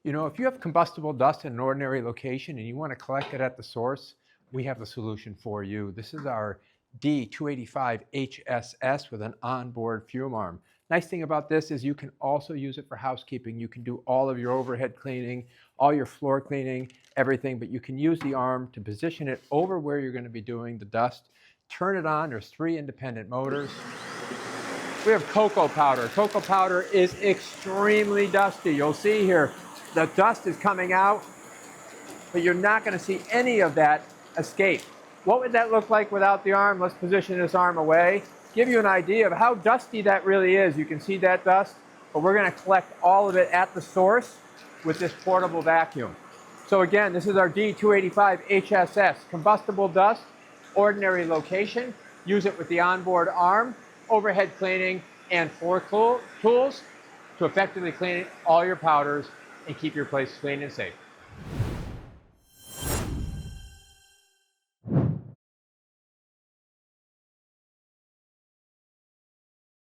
You know, if you have combustible dust in an ordinary location and you want to collect it at the source, we have the solution for you. This is our D285 HSS with an onboard fume arm. Nice thing about this is you can also use it for housekeeping. You can do all of your overhead cleaning, all your floor cleaning, everything, but you can use the arm to position it over where you're going to be doing the dust. Turn it on. There's 3 independent motors. We have cocoa powder. Cocoa powder is extremely dusty. You'll see here, the dust is coming out, but you're not going to see any of that escape. What would that look like without the arm? Let's position this arm away. Give you an idea of how dusty that really is. You can see that dust, but we're going to collect all of it at the source with this portable vacuum. So again, this is our D285 HSS, combustible dust, ordinary location. Use it with the onboard arm, overhead cleaning, and floor tools to effectively clean all your powders and keep your place clean and safe.